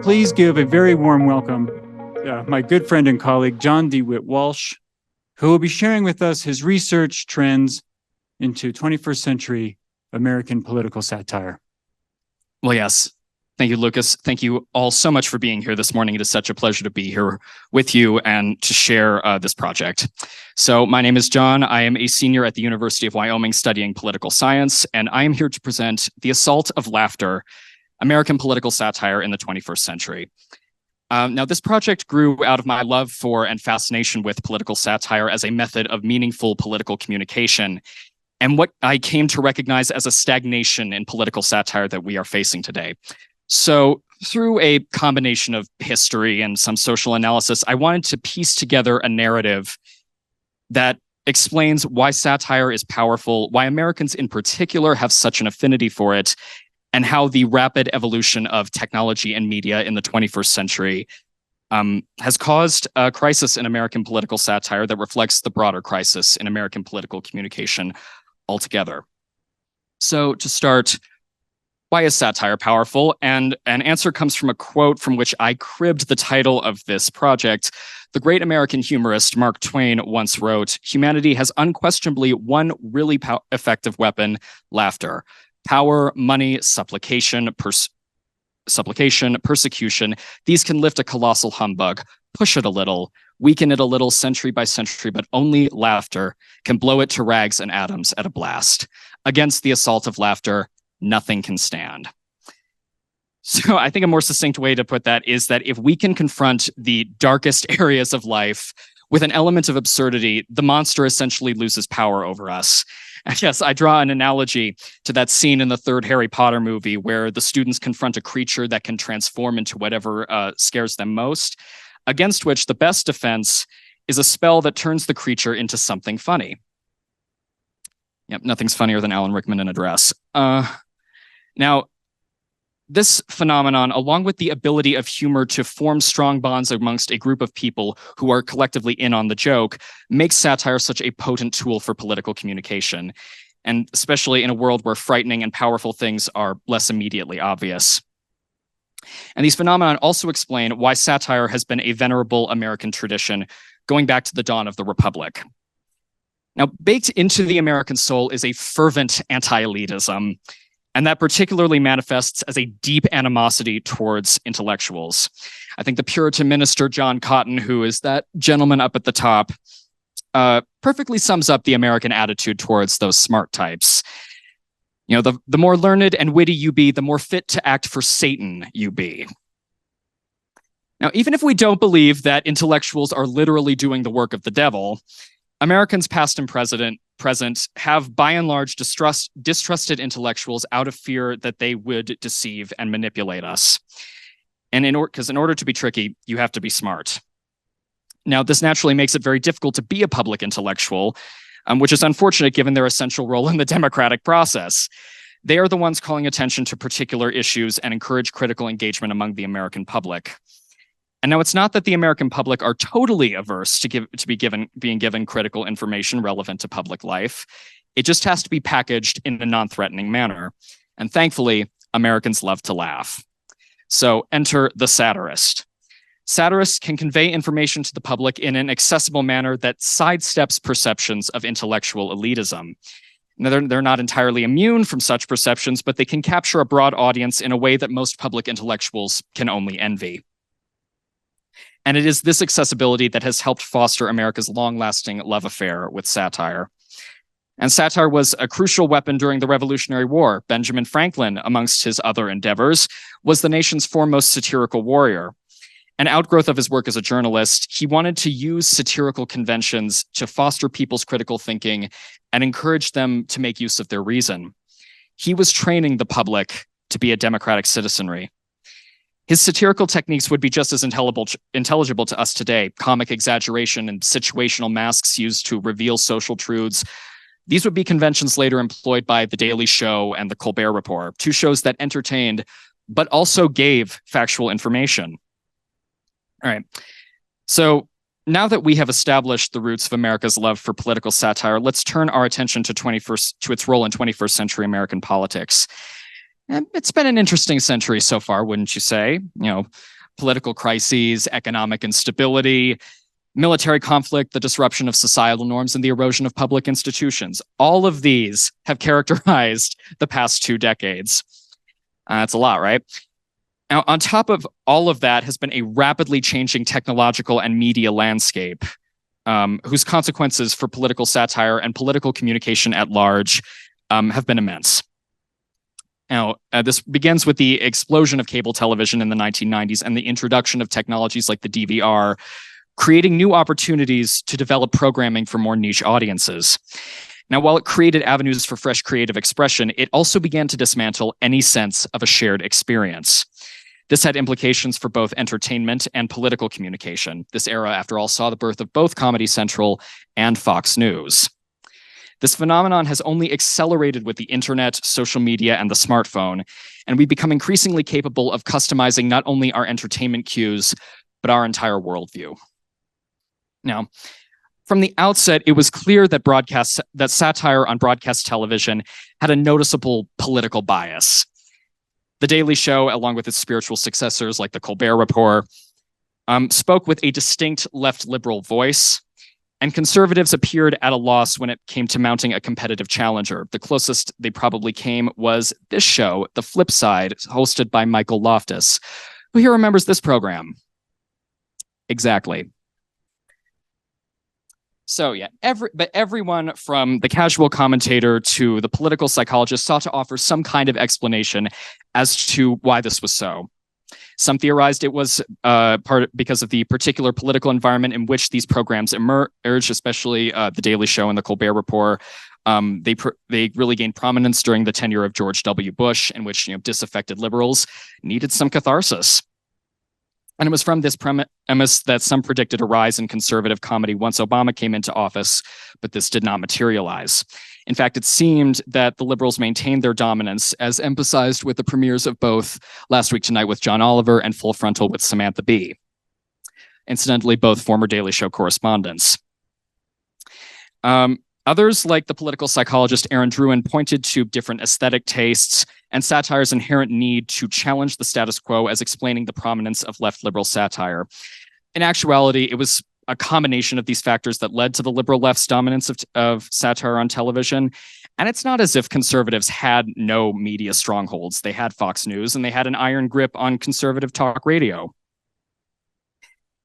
Please give a very warm welcome to my good friend and colleague, John DeWitt Walsh, who will be sharing with us his research trends into 21st century American political satire. Well, yes. Thank you, Lucas. Thank you all so much for being here this morning. It is such a pleasure to be here with you and to share this project. So my name is John. I am a senior at the University of Wyoming studying political science, and I am here to present The Assault of Laughter, American Political Satire in the 21st Century. Now, this project grew out of my love for and fascination with political satire as a method of meaningful political communication, and what I came to recognize as a stagnation in political satire that we are facing today. So through a combination of history and some social analysis, I wanted to piece together a narrative that explains why satire is powerful, why Americans in particular have such an affinity for it, and how the rapid evolution of technology and media in the 21st century has caused a crisis in American political satire that reflects the broader crisis in American political communication altogether. So to start, why is satire powerful? And an answer comes from a quote from which I cribbed the title of this project. The great American humorist Mark Twain once wrote, "Humanity has unquestionably one really effective weapon, laughter. Power, money, supplication, persecution, these can lift a colossal humbug, push it a little, weaken it a little century by century, but only laughter can blow it to rags and atoms at a blast. Against the assault of laughter, nothing can stand." So I think a more succinct way to put that is that if we can confront the darkest areas of life with an element of absurdity, the monster essentially loses power over us. And yes, I draw an analogy to that scene in the third Harry Potter movie where the students confront a creature that can transform into whatever scares them most, against which the best defense is a spell that turns the creature into something funny. Yep, nothing's funnier than Alan Rickman in a dress. Now, this phenomenon, along with the ability of humor to form strong bonds amongst a group of people who are collectively in on the joke, makes satire such a potent tool for political communication, and especially in a world where frightening and powerful things are less immediately obvious. And these phenomena also explain why satire has been a venerable American tradition going back to the dawn of the Republic. Now, baked into the American soul is a fervent anti-elitism, and that particularly manifests as a deep animosity towards intellectuals. I think the Puritan minister, John Cotton, who is that gentleman up at the top, perfectly sums up the American attitude towards those smart types. You know, the more learned and witty you be, the more fit to act for Satan you be. Now, even if we don't believe that intellectuals are literally doing the work of the devil, Americans past and present have by and large distrusted intellectuals out of fear that they would deceive and manipulate us. And in order to be tricky, you have to be smart. Now, this naturally makes it very difficult to be a public intellectual, which is unfortunate given their essential role in the democratic process. They are the ones calling attention to particular issues and encourage critical engagement among the American public. And now it's not that the American public are totally averse to being given critical information relevant to public life. It just has to be packaged in a non-threatening manner. And thankfully, Americans love to laugh. So enter the satirist. Satirists can convey information to the public in an accessible manner that sidesteps perceptions of intellectual elitism. Now, they're not entirely immune from such perceptions, but they can capture a broad audience in a way that most public intellectuals can only envy. And it is this accessibility that has helped foster America's long-lasting love affair with satire. And satire was a crucial weapon during the Revolutionary War. Benjamin Franklin, amongst his other endeavors, was the nation's foremost satirical warrior. An outgrowth of his work as a journalist, he wanted to use satirical conventions to foster people's critical thinking and encourage them to make use of their reason. He was training the public to be a democratic citizenry. His satirical techniques would be just as intelligible to us today. Comic exaggeration and situational masks used to reveal social truths. These would be conventions later employed by The Daily Show and The Colbert Report, two shows that entertained, but also gave factual information. All right. So now that we have established the roots of America's love for political satire, let's turn our attention to its role in 21st century American politics. And it's been an interesting century so far, wouldn't you say? Political crises, economic instability, military conflict, the disruption of societal norms, and the erosion of public institutions. All of these have characterized the past 2 decades. That's a lot, right? Now, on top of all of that has been a rapidly changing technological and media landscape, whose consequences for political satire and political communication at large have been immense. Now, this begins with the explosion of cable television in the 1990s and the introduction of technologies like the DVR, creating new opportunities to develop programming for more niche audiences. Now, while it created avenues for fresh creative expression, it also began to dismantle any sense of a shared experience. This had implications for both entertainment and political communication. This era, after all, saw the birth of both Comedy Central and Fox News. This phenomenon has only accelerated with the internet, social media, and the smartphone, and we've become increasingly capable of customizing not only our entertainment cues, but our entire worldview. Now, from the outset, it was clear that satire on broadcast television had a noticeable political bias. The Daily Show, along with its spiritual successors like The Colbert Report, spoke with a distinct left liberal voice, and conservatives appeared at a loss when it came to mounting a competitive challenger. The closest they probably came was this show, The Flip Side, hosted by Michael Loftus. Who here remembers this program? Exactly. So yeah, everyone from the casual commentator to the political psychologist sought to offer some kind of explanation as to why this was so. Some theorized it was because of the particular political environment in which these programs emerged, especially The Daily Show and The Colbert Report. They really gained prominence during the tenure of George W. Bush, in which disaffected liberals needed some catharsis. And it was from this premise that some predicted a rise in conservative comedy once Obama came into office, but this did not materialize. In fact, it seemed that the liberals maintained their dominance, as emphasized with the premieres of both Last Week Tonight with John Oliver and Full Frontal with Samantha Bee. Incidentally, both former Daily Show correspondents. Others, like the political psychologist Aaron Druin, pointed to different aesthetic tastes and satire's inherent need to challenge the status quo as explaining the prominence of left liberal satire. In actuality, it was a combination of these factors that led to the liberal left's dominance of satire on television. And it's not as if conservatives had no media strongholds. They had Fox News and they had an iron grip on conservative talk radio.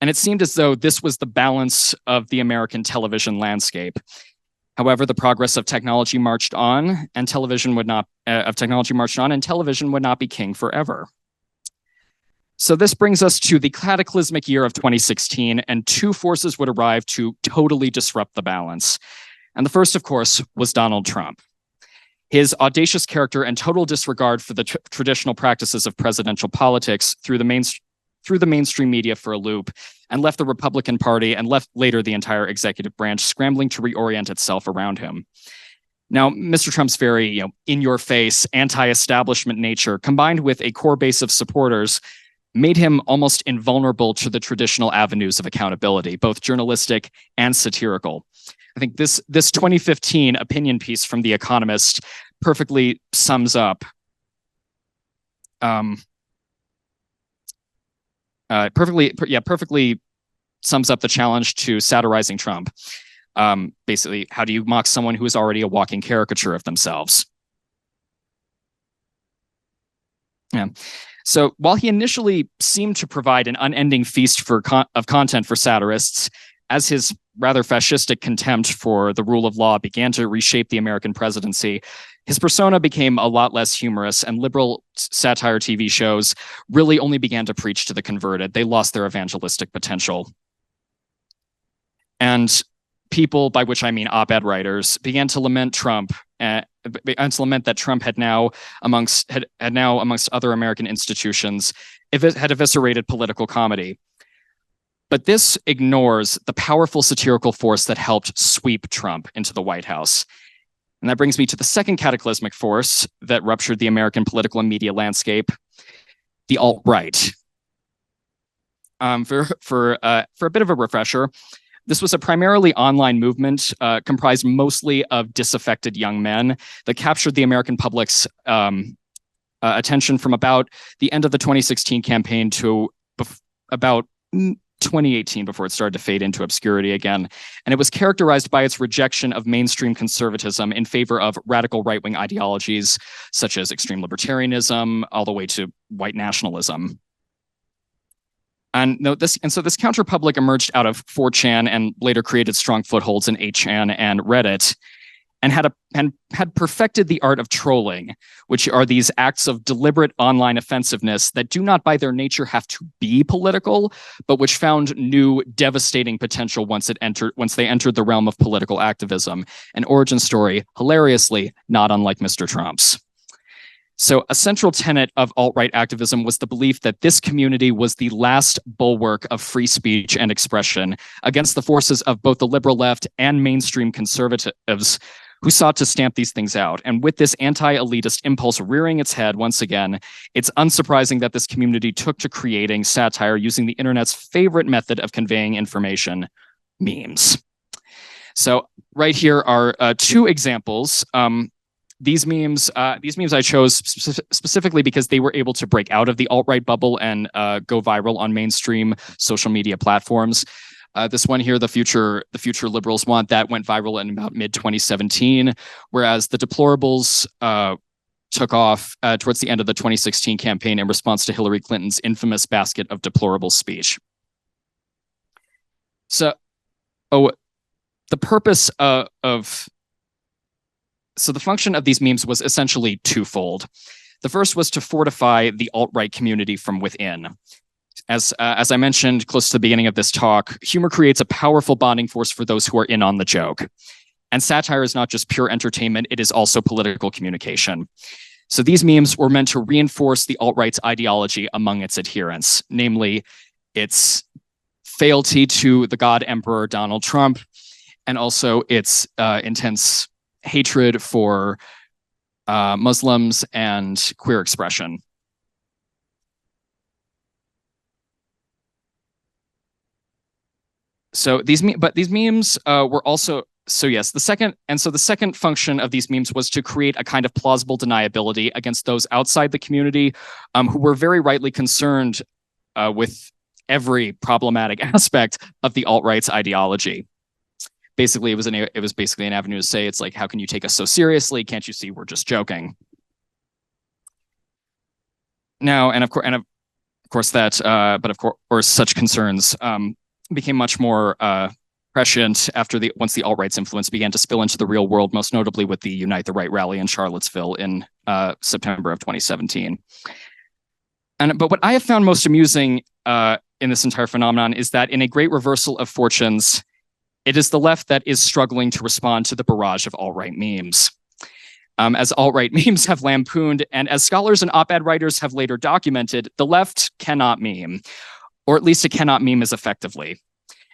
And it seemed as though this was the balance of the American television landscape. However, the progress of technology marched on, and television would not be king forever. So this brings us to the cataclysmic year of 2016, and 2 forces would arrive to totally disrupt the balance. And the first, of course, was Donald Trump. His audacious character and total disregard for the traditional practices of presidential politics threw the mainstream media for a loop and left the Republican Party and left later the entire executive branch scrambling to reorient itself around him. Now, Mr. Trump's very, in-your-face, anti-establishment nature, combined with a core base of supporters, made him almost invulnerable to the traditional avenues of accountability, both journalistic and satirical. I think this 2015 opinion piece from The Economist perfectly sums up perfectly sums up the challenge to satirizing Trump. Basically, how do you mock someone who is already a walking caricature of themselves? Yeah. So while he initially seemed to provide an unending feast of content for satirists, as his rather fascistic contempt for the rule of law began to reshape the American presidency, his persona became a lot less humorous, and liberal satire TV shows really only began to preach to the converted. They lost their evangelistic potential. And people, by which I mean op-ed writers, began to lament Trump, and to lament that Trump had now, amongst other American institutions, had eviscerated political comedy. But this ignores the powerful satirical force that helped sweep Trump into the White House. And that brings me to the second cataclysmic force that ruptured the American political and media landscape, the alt-right. For a bit of a refresher, this was a primarily online movement comprised mostly of disaffected young men that captured the American public's attention from about the end of the 2016 campaign to about 2018 before it started to fade into obscurity again. And it was characterized by its rejection of mainstream conservatism in favor of radical right-wing ideologies such as extreme libertarianism all the way to white nationalism. And so this counterpublic emerged out of 4chan and later created strong footholds in 8chan and Reddit, and had perfected the art of trolling, which are these acts of deliberate online offensiveness that do not by their nature have to be political, but which found new devastating potential once they entered the realm of political activism. An origin story, hilariously, not unlike Mr. Trump's. So a central tenet of alt-right activism was the belief that this community was the last bulwark of free speech and expression against the forces of both the liberal left and mainstream conservatives who sought to stamp these things out. And with this anti-elitist impulse rearing its head once again, it's unsurprising that this community took to creating satire using the internet's favorite method of conveying information, memes. So right here are two examples. These memes I chose specifically because they were able to break out of the alt-right bubble and go viral on mainstream social media platforms. This one here, the future liberals want that, went viral in about mid-2017, whereas the deplorables took off towards the end of the 2016 campaign in response to Hillary Clinton's infamous basket of deplorables speech. So, the purpose So the function of these memes was essentially twofold. The first was to fortify the alt-right community from within. As I mentioned close to the beginning of this talk, humor creates a powerful bonding force for those who are in on the joke. And satire is not just pure entertainment, it is also political communication. So these memes were meant to reinforce the alt-right's ideology among its adherents, namely its fealty to the God Emperor Donald Trump, and also its intense hatred for Muslims and queer expression. So these memes were also, so yes, the second function of these memes was to create a kind of plausible deniability against those outside the community who were very rightly concerned with every problematic aspect of the alt-right's ideology. Basically, it was basically an avenue to say, it's like, how can you take us so seriously? Can't you see we're just joking? Now, and of course such concerns became much more prescient once the alt-right's influence began to spill into the real world, most notably with the Unite the Right rally in Charlottesville in September of 2017. But what I have found most amusing in this entire phenomenon is that in a great reversal of fortunes, it is the left that is struggling to respond to the barrage of alt-right memes. As alt-right memes have lampooned, and as scholars and op-ed writers have later documented, the left cannot meme, or at least it cannot meme as effectively.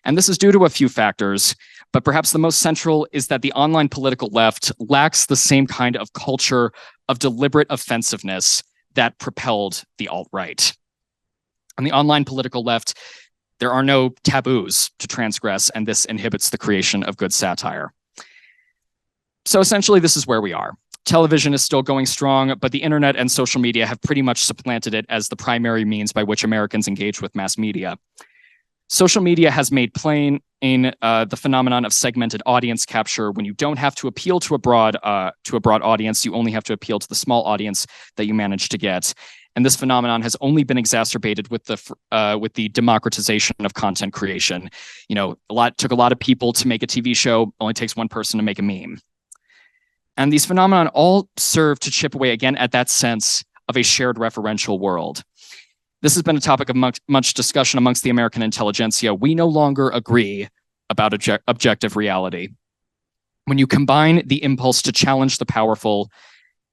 And this is due to a few factors, but perhaps the most central is that the online political left lacks the same kind of culture of deliberate offensiveness that propelled the alt-right. On the online political left, there are no taboos to transgress, and this inhibits the creation of good satire. So essentially, this is where we are. Television is still going strong, but the internet and social media have pretty much supplanted it as the primary means by which Americans engage with mass media. Social media has made plain in the phenomenon of segmented audience capture. When you don't have to appeal to a broad audience, you only have to appeal to the small audience that you manage to get. And this phenomenon has only been exacerbated with the democratization of content creation. You know, took a lot of people to make a TV show. Only takes one person to make a meme. And these phenomenon all serve to chip away again at that sense of a shared referential world. This has been a topic of much discussion amongst the American intelligentsia. We no longer agree about objective reality. When you combine the impulse to challenge the powerful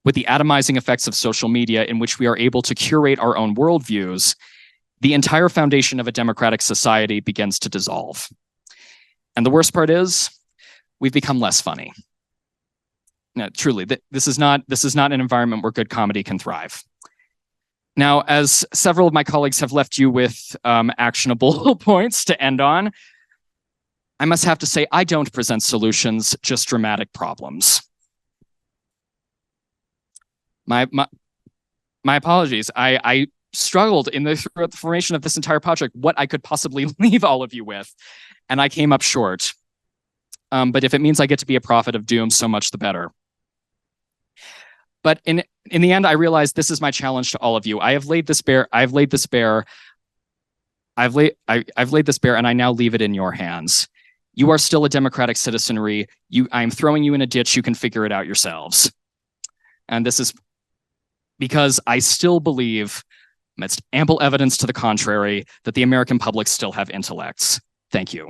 with the atomizing effects of social media in which we are able to curate our own worldviews, the entire foundation of a democratic society begins to dissolve. And the worst part is, we've become less funny. No, truly, this is not an environment where good comedy can thrive. Now, as several of my colleagues have left you with actionable points to end on, I must have to say I don't present solutions, just dramatic problems. My apologies. I struggled throughout the formation of this entire project what I could possibly leave all of you with, and I came up short. But if it means I get to be a prophet of doom, so much the better. But in the end, I realized this is my challenge to all of you. I've laid this bare, and I now leave it in your hands. You are still a democratic citizenry. I'm throwing you in a ditch. You can figure it out yourselves. And this is because I still believe, amidst ample evidence to the contrary, that the American public still have intellects. Thank you.